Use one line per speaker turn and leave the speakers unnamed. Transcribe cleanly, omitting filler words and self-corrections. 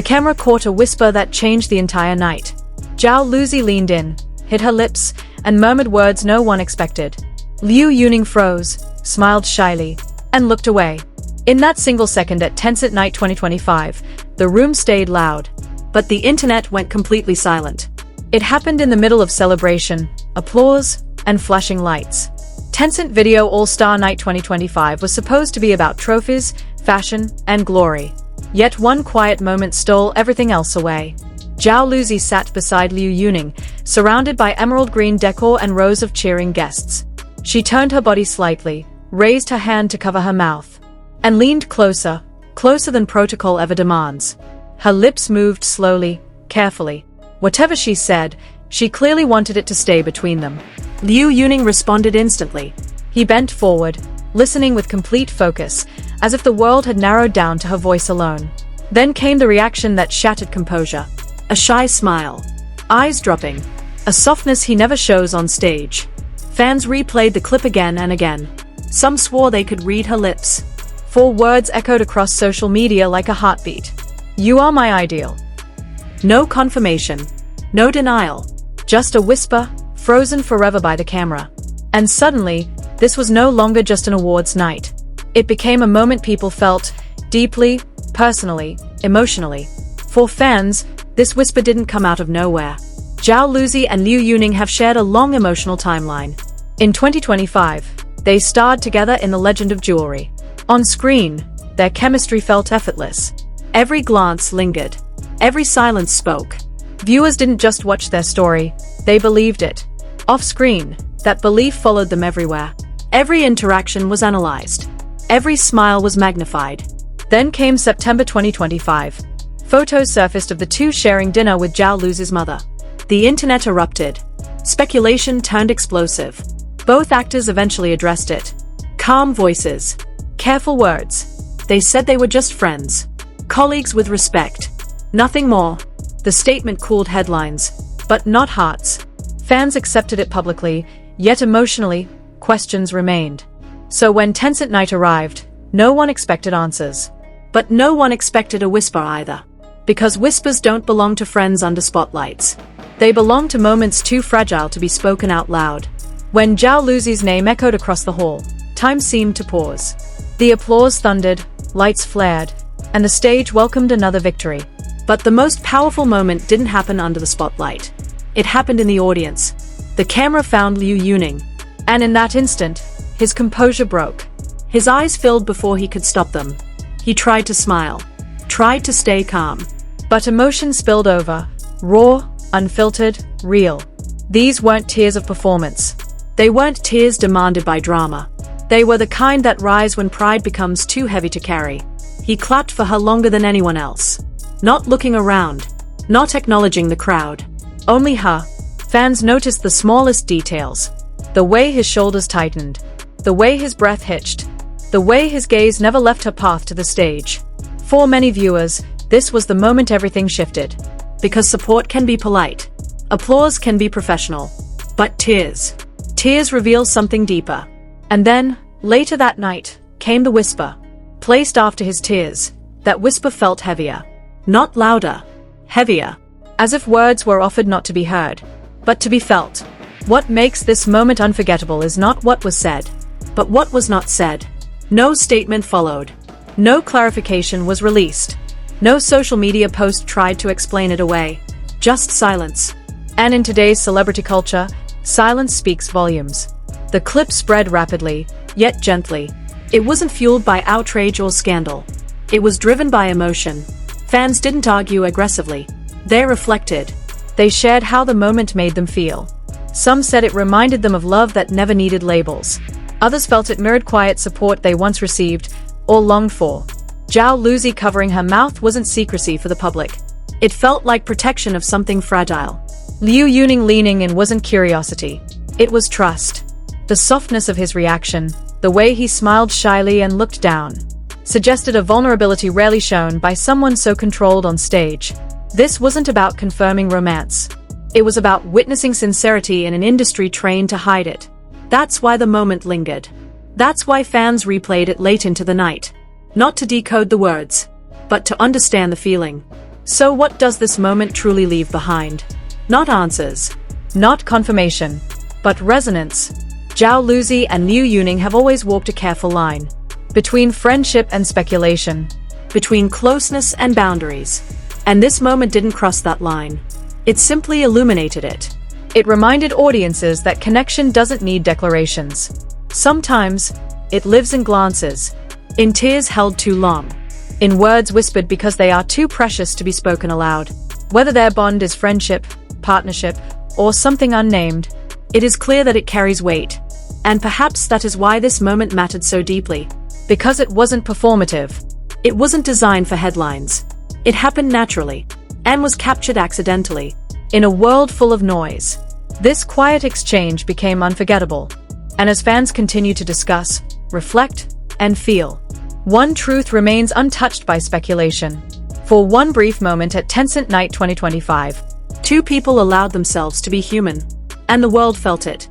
camera caught a whisper that changed the entire night. Zhao Lusi leaned in, hid her lips, and murmured words no one expected. Liu Yuning froze, smiled shyly, and looked away. In that single second at Tencent Night 2025, the room stayed loud, but the internet went completely silent. It happened in the middle of celebration, applause, and flashing lights. Tencent Video All-Star Night 2025 was supposed to be about trophies, fashion, and glory. Yet one quiet moment stole everything else away. Zhao Lusi sat beside Liu Yuning, surrounded by emerald green decor and rows of cheering guests. She turned her body slightly, raised her hand to cover her mouth, and leaned closer, closer than protocol ever demands. Her lips moved slowly, carefully. Whatever she said, she clearly wanted it to stay between them. Liu Yuning responded instantly. He bent forward, listening with complete focus, as if the world had narrowed down to her voice alone. Then came the reaction that shattered composure. A shy smile, eyes dropping, a softness he never shows on stage. Fans replayed the clip again and again. Some swore they could read her lips. 4 words echoed across social media like a heartbeat. "You are my ideal." No confirmation, no denial, just a whisper, frozen forever by the camera. And suddenly, this was no longer just an awards night. It became a moment people felt, deeply, personally, emotionally. For fans, this whisper didn't come out of nowhere. Zhao Lusi and Liu Yuning have shared a long emotional timeline. In 2025, they starred together in The Legend of Jewelry. On screen, their chemistry felt effortless. Every glance lingered. Every silence spoke. Viewers didn't just watch their story, they believed it. Off-screen, that belief followed them everywhere. Every interaction was analyzed. Every smile was magnified. Then came September 2025. Photos surfaced of the two sharing dinner with Zhao Lusi's mother. The internet erupted. Speculation turned explosive. Both actors eventually addressed it. Calm voices. Careful words. They said they were just friends. Colleagues with respect. Nothing more. The statement cooled headlines, but not hearts. Fans accepted it publicly, yet emotionally, questions remained. So when Tencent Night arrived, no one expected answers. But no one expected a whisper either. Because whispers don't belong to friends under spotlights. They belong to moments too fragile to be spoken out loud. When Zhao Lusi's name echoed across the hall, time seemed to pause. The applause thundered, lights flared, and the stage welcomed another victory. But the most powerful moment didn't happen under the spotlight. It happened in the audience. The camera found Liu Yuning, and in that instant, his composure broke. His eyes filled before he could stop them. He tried to smile, tried to stay calm. But emotion spilled over, raw, unfiltered, real. These weren't tears of performance. They weren't tears demanded by drama. They were the kind that rise when pride becomes too heavy to carry. He clapped for her longer than anyone else. Not looking around, not acknowledging the crowd. Only her. Fans noticed the smallest details. The way his shoulders tightened. The way his breath hitched. The way his gaze never left her path to the stage. For many viewers, this was the moment everything shifted. Because support can be polite. Applause can be professional. But tears reveal something deeper. And then, later that night, came the whisper. Placed after his tears, that whisper felt heavier. Not louder. Heavier. As if words were offered not to be heard, but to be felt. What makes this moment unforgettable is not what was said, but what was not said. No statement followed. No clarification was released. No social media post tried to explain it away. Just silence. And in today's celebrity culture, silence speaks volumes. The clip spread rapidly, yet gently. It wasn't fueled by outrage or scandal. It was driven by emotion. Fans didn't argue aggressively. They reflected. They shared how the moment made them feel. Some said it reminded them of love that never needed labels. Others felt it mirrored quiet support they once received, or longed for. Zhao Lusi covering her mouth wasn't secrecy for the public. It felt like protection of something fragile. Liu Yuning leaning in wasn't curiosity. It was trust. The softness of his reaction, the way he smiled shyly and looked down, suggested a vulnerability rarely shown by someone so controlled on stage. This wasn't about confirming romance. It was about witnessing sincerity in an industry trained to hide it. That's why the moment lingered. That's why fans replayed it late into the night. Not to decode the words, but to understand the feeling. So what does this moment truly leave behind? Not answers, not confirmation, but resonance. Zhao Lusi and Liu Yuning have always walked a careful line between friendship and speculation, between closeness and boundaries. And this moment didn't cross that line. It simply illuminated it. It reminded audiences that connection doesn't need declarations. Sometimes, it lives in glances, in tears held too long, in words whispered because they are too precious to be spoken aloud. Whether their bond is friendship, partnership, or something unnamed, it is clear that it carries weight. And perhaps that is why this moment mattered so deeply. Because it wasn't performative. It wasn't designed for headlines. It happened naturally, and was captured accidentally. In a world full of noise, this quiet exchange became unforgettable. And as fans continue to discuss, reflect, and feel, one truth remains untouched by speculation. For one brief moment at Tencent Night 2025, two people allowed themselves to be human. And the world felt it.